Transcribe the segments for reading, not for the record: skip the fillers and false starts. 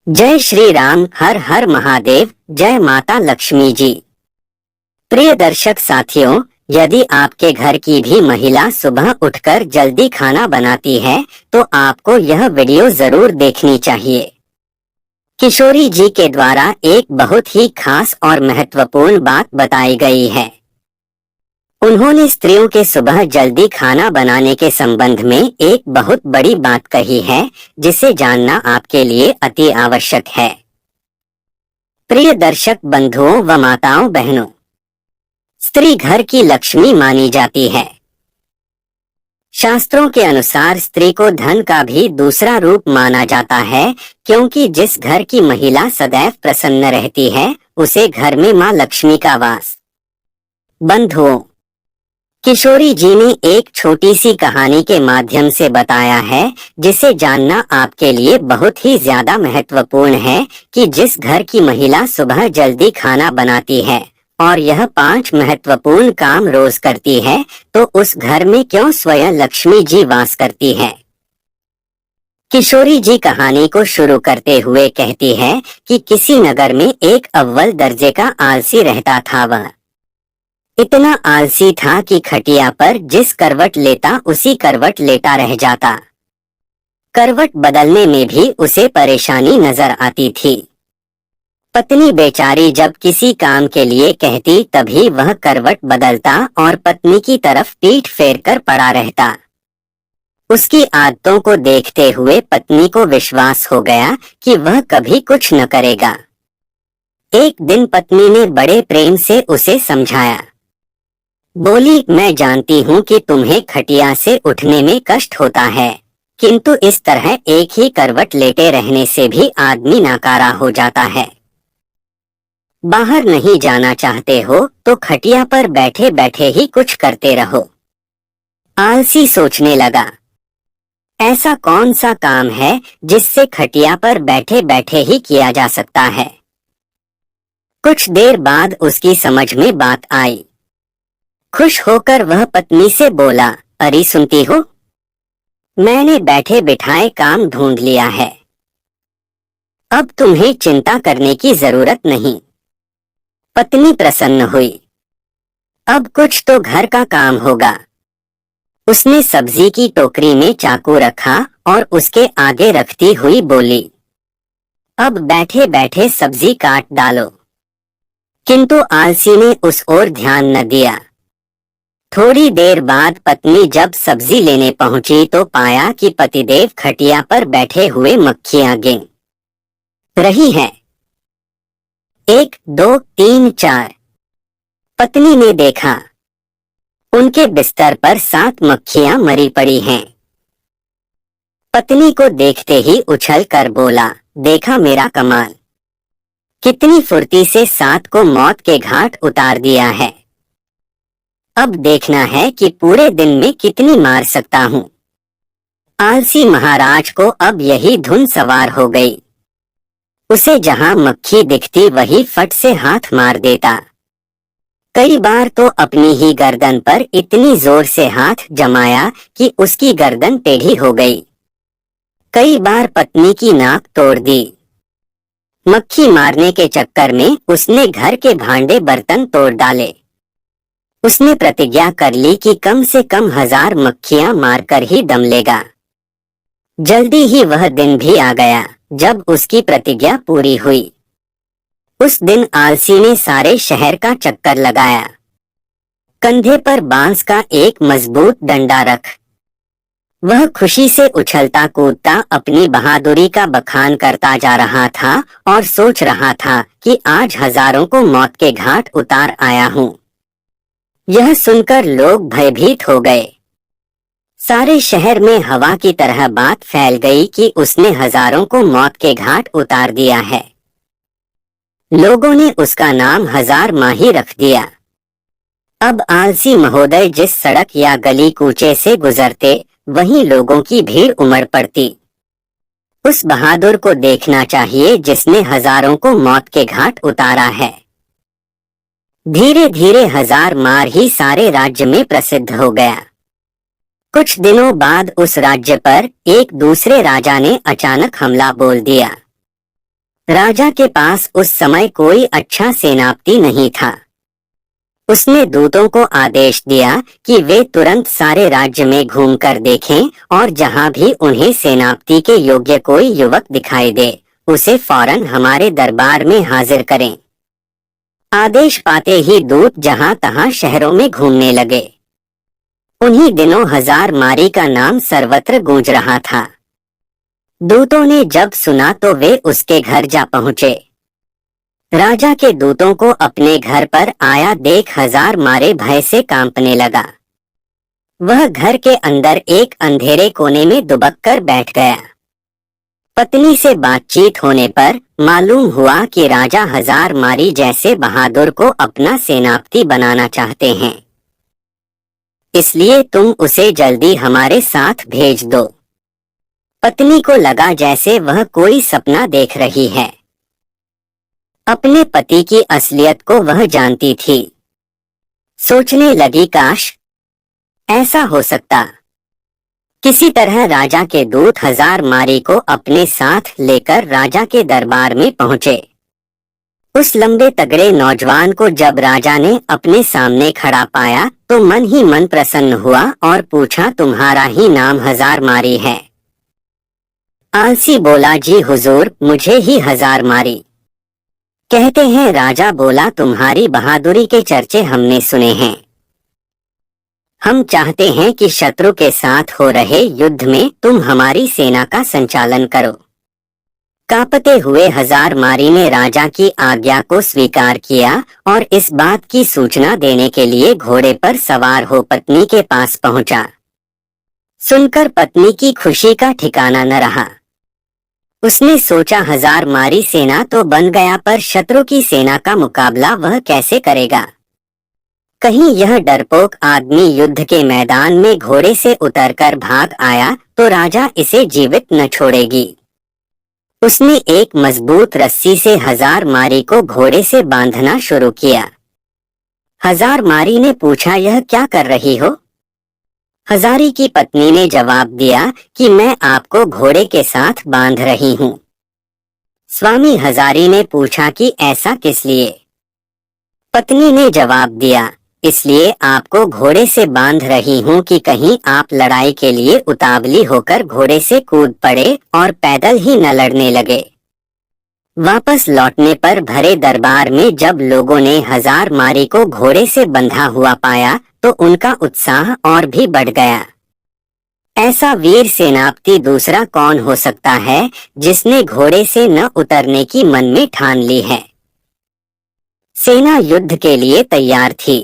जय श्री राम, हर हर महादेव, जय माता लक्ष्मी जी। प्रिय दर्शक साथियों, यदि आपके घर की भी महिला सुबह उठकर जल्दी खाना बनाती है तो आपको यह वीडियो जरूर देखनी चाहिए। किशोरी जी के द्वारा एक बहुत ही खास और महत्वपूर्ण बात बताई गई है। उन्होंने स्त्रियों के सुबह जल्दी खाना बनाने के संबंध में एक बहुत बड़ी बात कही है, जिसे जानना आपके लिए अति आवश्यक है। प्रिय दर्शक बंधुओं व माताओं बहनों, स्त्री घर की लक्ष्मी मानी जाती है। शास्त्रों के अनुसार स्त्री को धन का भी दूसरा रूप माना जाता है, क्योंकि जिस घर की महिला सदैव प्रसन्न रहती है उसे घर में मां लक्ष्मी का वास। बंधुओं, किशोरी जी ने एक छोटी सी कहानी के माध्यम से बताया है, जिसे जानना आपके लिए बहुत ही ज्यादा महत्वपूर्ण है कि जिस घर की महिला सुबह जल्दी खाना बनाती है और यह 5 महत्वपूर्ण काम रोज करती है तो उस घर में क्यों स्वयं लक्ष्मी जी वास करती है। किशोरी जी कहानी को शुरू करते हुए कहती है कि किसी नगर में एक अव्वल दर्जे का आलसी रहता था। वह इतना आलसी था कि खटिया पर जिस करवट लेता उसी करवट लेटा रह जाता। करवट बदलने में भी उसे परेशानी नजर आती थी। पत्नी बेचारी जब किसी काम के लिए कहती तभी वह करवट बदलता और पत्नी की तरफ पीठ फेर कर पड़ा रहता। उसकी आदतों को देखते हुए पत्नी को विश्वास हो गया कि वह कभी कुछ न करेगा। एक दिन पत्नी ने बड़े प्रेम से उसे समझाया। बोली, मैं जानती हूँ कि तुम्हें खटिया से उठने में कष्ट होता है, किंतु इस तरह एक ही करवट लेटे रहने से भी आदमी नाकारा हो जाता है। बाहर नहीं जाना चाहते हो तो खटिया पर बैठे बैठे ही कुछ करते रहो। आलसी सोचने लगा, ऐसा कौन सा काम है जिससे खटिया पर बैठे बैठे ही किया जा सकता है। कुछ देर बाद उसकी समझ में बात आई। खुश होकर वह पत्नी से बोला, अरे सुनती हो, मैंने बैठे बिठाए काम ढूंढ लिया है। अब तुम्हें चिंता करने की जरूरत नहीं। पत्नी प्रसन्न हुई। अब कुछ तो घर का काम होगा। उसने सब्जी की टोकरी में चाकू रखा और उसके आगे रखती हुई बोली, अब बैठे बैठे सब्जी काट डालो। किंतु आलसी ने उस ओर ध्यान न दिया। थोड़ी देर बाद पत्नी जब सब्जी लेने पहुंची तो पाया कि पतिदेव खटिया पर बैठे हुए मक्खियां गिन रही हैं। 1, 2, 3, 4। पत्नी ने देखा, उनके बिस्तर पर 7 मक्खियां मरी पड़ी हैं। पत्नी को देखते ही उछल कर बोला, देखा मेरा कमाल, कितनी फुर्ती से 7 को मौत के घाट उतार दिया है। अब देखना है कि पूरे दिन में कितनी मार सकता हूँ। आलसी महाराज को अब यही धुन सवार हो गई। उसे जहाँ मक्खी दिखती वही फट से हाथ मार देता। कई बार तो अपनी ही गर्दन पर इतनी जोर से हाथ जमाया कि उसकी गर्दन टेढ़ी हो गई। कई बार पत्नी की नाक तोड़ दी। मक्खी मारने के चक्कर में उसने घर के भांडे बर्तन तोड़ डाले। उसने प्रतिज्ञा कर ली कि कम से कम 1000 मक्खियां मारकर ही दम लेगा। जल्दी ही वह दिन भी आ गया जब उसकी प्रतिज्ञा पूरी हुई। उस दिन आलसी ने सारे शहर का चक्कर लगाया। कंधे पर बांस का एक मजबूत डंडा रख वह खुशी से उछलता कूदता अपनी बहादुरी का बखान करता जा रहा था और सोच रहा था कि आज हजारों को मौत के घाट उतार आया हूँ। यह सुनकर लोग भयभीत हो गए। सारे शहर में हवा की तरह बात फैल गई कि उसने हजारों को मौत के घाट उतार दिया है। लोगों ने उसका नाम 1000 माही रख दिया। अब आलसी महोदय जिस सड़क या गली कूचे से गुजरते वहीं लोगों की भीड़ उमड़ पड़ती। उस बहादुर को देखना चाहिए जिसने हजारों को मौत के घाट उतारा है। धीरे धीरे 1000 मार ही सारे राज्य में प्रसिद्ध हो गया। कुछ दिनों बाद उस राज्य पर एक दूसरे राजा ने अचानक हमला बोल दिया। राजा के पास उस समय कोई अच्छा सेनापति नहीं था। उसने दूतों को आदेश दिया कि वे तुरंत सारे राज्य में घूमकर देखें और जहां भी उन्हें सेनापति के योग्य कोई युवक दिखाई दे, उसे फौरन हमारे दरबार में हाजिर करें। आदेश पाते ही दूत जहां तहां शहरों में घूमने लगे। उन्हीं दिनों हजार मारी का नाम सर्वत्र गूंज रहा था। दूतों ने जब सुना तो वे उसके घर जा पहुंचे। राजा के दूतों को अपने घर पर आया देख हजार मारे भय से कांपने लगा। वह घर के अंदर एक अंधेरे कोने में दुबक कर बैठ गया। पत्नी से बातचीत होने पर मालूम हुआ कि राजा हजार मारी जैसे बहादुर को अपना सेनापति बनाना चाहते हैं, इसलिए तुम उसे जल्दी हमारे साथ भेज दो। पत्नी को लगा जैसे वह कोई सपना देख रही है। अपने पति की असलियत को वह जानती थी। सोचने लगी, काश ऐसा हो सकता। किसी तरह राजा के दूत हजार मारी को अपने साथ लेकर राजा के दरबार में पहुंचे। उस लंबे तगड़े नौजवान को जब राजा ने अपने सामने खड़ा पाया तो मन ही मन प्रसन्न हुआ और पूछा, तुम्हारा ही नाम हजार मारी है? आलसी बोला, जी हुजूर, मुझे ही हजार मारी कहते हैं। राजा बोला, तुम्हारी बहादुरी के चर्चे हमने सुने हैं। हम चाहते हैं कि शत्रु के साथ हो रहे युद्ध में तुम हमारी सेना का संचालन करो। कांपते हुए हजार मारी ने राजा की आज्ञा को स्वीकार किया और इस बात की सूचना देने के लिए घोड़े पर सवार हो पत्नी के पास पहुंचा। सुनकर पत्नी की खुशी का ठिकाना न रहा। उसने सोचा, हजार मारी सेना तो बन गया, पर शत्रु की सेना का मुकाबला वह कैसे करेगा? कहीं यह डरपोक आदमी युद्ध के मैदान में घोड़े से उतरकर भाग आया तो राजा इसे जीवित न छोड़ेगी। उसने एक मजबूत रस्सी से हजार मारी को घोड़े से बांधना शुरू किया। हजार मारी ने पूछा, यह क्या कर रही हो? हजारी की पत्नी ने जवाब दिया कि मैं आपको घोड़े के साथ बांध रही हूँ। स्वामी हजारी ने पूछा कि ऐसा किस लिए? पत्नी ने जवाब दिया, इसलिए आपको घोड़े से बांध रही हूँ कि कहीं आप लड़ाई के लिए उतावली होकर घोड़े से कूद पड़े और पैदल ही न लड़ने लगे। वापस लौटने पर भरे दरबार में जब लोगों ने हजार मारी को घोड़े से बंधा हुआ पाया तो उनका उत्साह और भी बढ़ गया। ऐसा वीर सेनापति दूसरा कौन हो सकता है जिसने घोड़े से न उतरने की मन में ठान ली है। सेना युद्ध के लिए तैयार थी।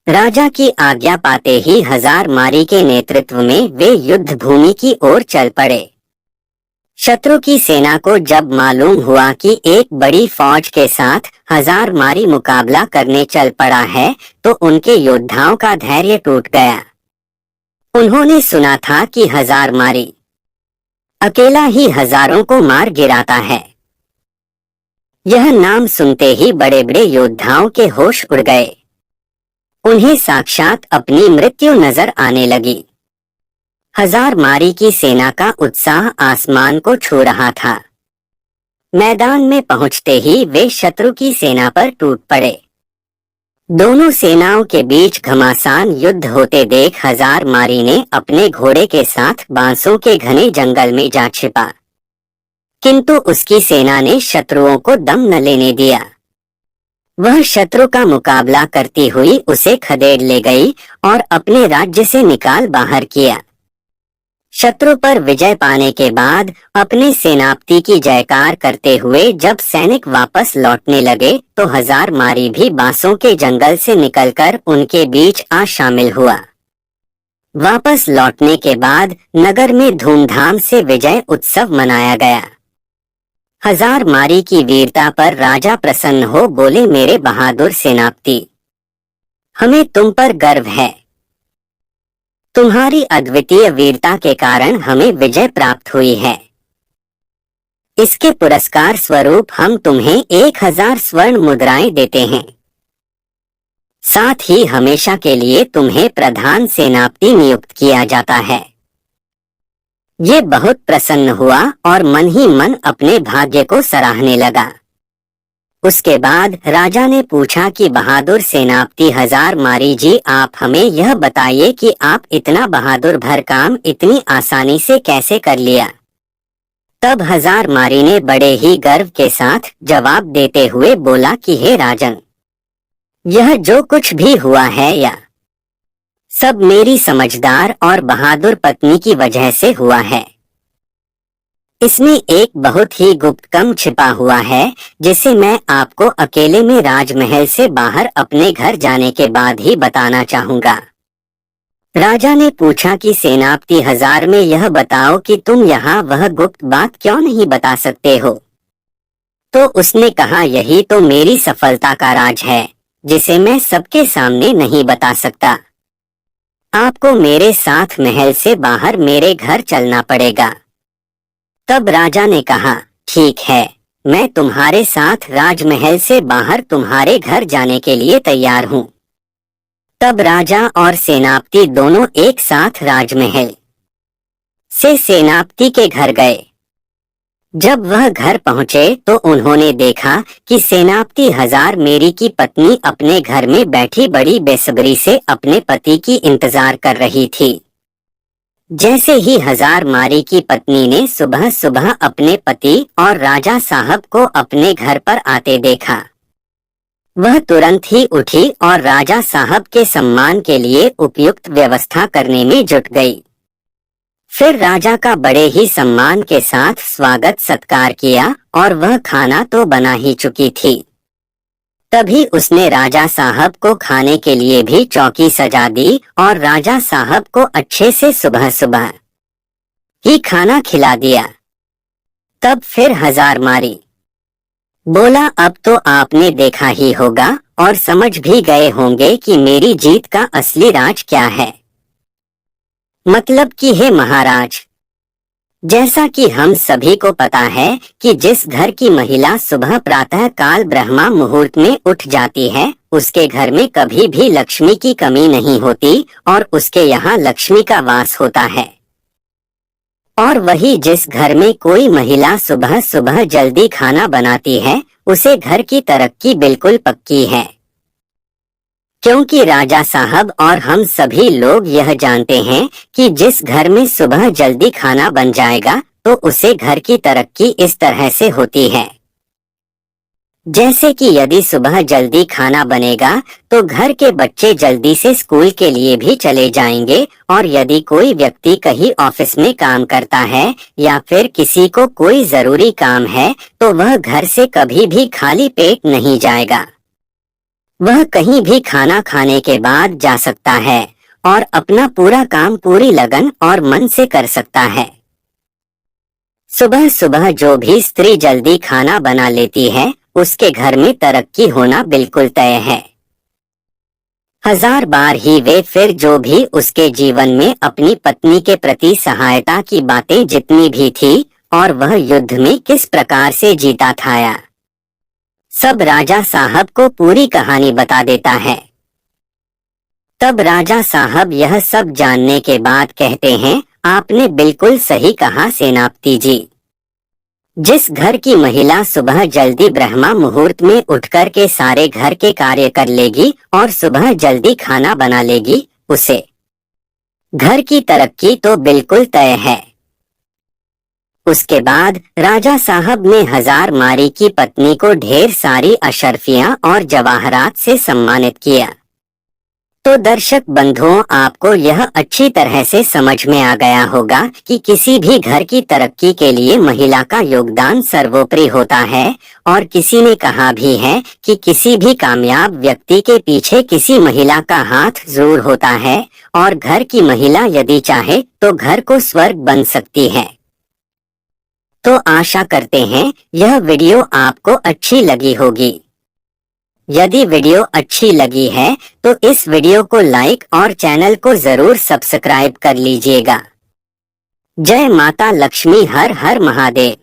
राजा की आज्ञा पाते ही हजार मारी के नेतृत्व में वे युद्ध भूमि की ओर चल पड़े। शत्रु की सेना को जब मालूम हुआ कि एक बड़ी फौज के साथ हजार मारी मुकाबला करने चल पड़ा है तो उनके योद्धाओं का धैर्य टूट गया। उन्होंने सुना था कि हजार मारी अकेला ही हजारों को मार गिराता है। यह नाम सुनते ही बड़े बड़े योद्धाओं के होश उड़ गए। उन्हें साक्षात अपनी मृत्यु नजर आने लगी। हजार मारी की सेना का उत्साह आसमान को छू रहा था। मैदान में पहुंचते ही वे शत्रु की सेना पर टूट पड़े। दोनों सेनाओं के बीच घमासान युद्ध होते देख हजार मारी ने अपने घोड़े के साथ बांसों के घने जंगल में जा छिपा, किंतु उसकी सेना ने शत्रुओं को दम न लेने दिया। वह शत्रु का मुकाबला करती हुई उसे खदेड़ ले गई और अपने राज्य से निकाल बाहर किया। शत्रु पर विजय पाने के बाद अपने सेनापति की जयकार करते हुए जब सैनिक वापस लौटने लगे तो हजार मारी भी बांसों के जंगल से निकलकर उनके बीच आ शामिल हुआ। वापस लौटने के बाद नगर में धूमधाम से विजय उत्सव मनाया गया। हजार मारी की वीरता पर राजा प्रसन्न हो बोले, मेरे बहादुर सेनापति, हमें तुम पर गर्व है। तुम्हारी अद्वितीय वीरता के कारण हमें विजय प्राप्त हुई है। इसके पुरस्कार स्वरूप हम तुम्हें 1000 स्वर्ण मुद्राएं देते हैं। साथ ही हमेशा के लिए तुम्हें प्रधान सेनापति नियुक्त किया जाता है। ये बहुत प्रसन्न हुआ और मन ही मन अपने भाग्य को सराहने लगा। उसके बाद राजा ने पूछा कि बहादुर सेनापति हजारमारी जी, आप हमें यह बताइए कि आप इतना बहादुर भर काम इतनी आसानी से कैसे कर लिया। तब हजारमारी ने बड़े ही गर्व के साथ जवाब देते हुए बोला कि हे राजन, यह जो कुछ भी हुआ है या सब मेरी समझदार और बहादुर पत्नी की वजह से हुआ है। इसमें एक बहुत ही गुप्त कम छिपा हुआ है जिसे मैं आपको अकेले में राजमहल से बाहर अपने घर जाने के बाद ही बताना चाहूंगा। राजा ने पूछा कि सेनापति हजार में यह बताओ कि तुम यहाँ वह गुप्त बात क्यों नहीं बता सकते हो। तो उसने कहा, यही तो मेरी सफलता का राज है जिसे मैं सबके सामने नहीं बता सकता। आपको मेरे साथ महल से बाहर मेरे घर चलना पड़ेगा। तब राजा ने कहा, ठीक है, मैं तुम्हारे साथ राजमहल से बाहर तुम्हारे घर जाने के लिए तैयार हूँ। तब राजा और सेनापति दोनों एक साथ राजमहल से सेनापति के घर गए। जब वह घर पहुंचे तो उन्होंने देखा कि सेनापति हजारमेरी की पत्नी अपने घर में बैठी बड़ी बेसब्री से अपने पति की इंतजार कर रही थी। जैसे ही हजारमारी की पत्नी ने सुबह सुबह अपने पति और राजा साहब को अपने घर पर आते देखा, वह तुरंत ही उठी और राजा साहब के सम्मान के लिए उपयुक्त व्यवस्था करने में जुट गई। फिर राजा का बड़े ही सम्मान के साथ स्वागत सत्कार किया और वह खाना तो बना ही चुकी थी। तभी उसने राजा साहब को खाने के लिए भी चौकी सजा दी और राजा साहब को अच्छे से सुबह सुबह ही खाना खिला दिया। तब फिर हजारमारी बोला, अब तो आपने देखा ही होगा और समझ भी गए होंगे कि मेरी जीत का असली राज क्या है। मतलब कि हे महाराज, जैसा कि हम सभी को पता है कि जिस घर की महिला सुबह प्रातः काल ब्रह्मा मुहूर्त में उठ जाती है उसके घर में कभी भी लक्ष्मी की कमी नहीं होती और उसके यहाँ लक्ष्मी का वास होता है। और वही जिस घर में कोई महिला सुबह सुबह जल्दी खाना बनाती है उसे घर की तरक्की बिल्कुल पक्की है। क्योंकि राजा साहब और हम सभी लोग यह जानते हैं कि जिस घर में सुबह जल्दी खाना बन जाएगा तो उसे घर की तरक्की इस तरह से होती है। जैसे कि यदि सुबह जल्दी खाना बनेगा तो घर के बच्चे जल्दी से स्कूल के लिए भी चले जाएंगे और यदि कोई व्यक्ति कहीं ऑफिस में काम करता है या फिर किसी को कोई जरूरी काम है तो वह घर से कभी भी खाली पेट नहीं जाएगा। वह कहीं भी खाना खाने के बाद जा सकता है और अपना पूरा काम पूरी लगन और मन से कर सकता है। सुबह सुबह जो भी स्त्री जल्दी खाना बना लेती है उसके घर में तरक्की होना बिल्कुल तय है। हजार बार ही वे फिर जो भी उसके जीवन में अपनी पत्नी के प्रति सहायता की बातें जितनी भी थी और वह युद्ध में किस प्रकार से जीता था, सब राजा साहब को पूरी कहानी बता देता है। तब राजा साहब यह सब जानने के बाद कहते हैं, आपने बिल्कुल सही कहा सेनापति जी। जिस घर की महिला सुबह जल्दी ब्रह्मा मुहूर्त में उठकर के सारे घर के कार्य कर लेगी और सुबह जल्दी खाना बना लेगी उसे घर की तरक्की तो बिल्कुल तय है। उसके बाद राजा साहब ने हजारमारी की पत्नी को ढेर सारी अशर्फियां और जवाहरात से सम्मानित किया। तो दर्शक बंधुओं, आपको यह अच्छी तरह से समझ में आ गया होगा कि किसी भी घर की तरक्की के लिए महिला का योगदान सर्वोपरि होता है। और किसी ने कहा भी है कि किसी भी कामयाब व्यक्ति के पीछे किसी महिला का हाथ जरूर होता है और घर की महिला यदि चाहे तो घर को स्वर्ग बन सकती है। तो आशा करते हैं यह वीडियो आपको अच्छी लगी होगी। यदि वीडियो अच्छी लगी है तो इस वीडियो को लाइक और चैनल को जरूर सब्सक्राइब कर लीजिएगा। जय माता लक्ष्मी, हर हर महादेव।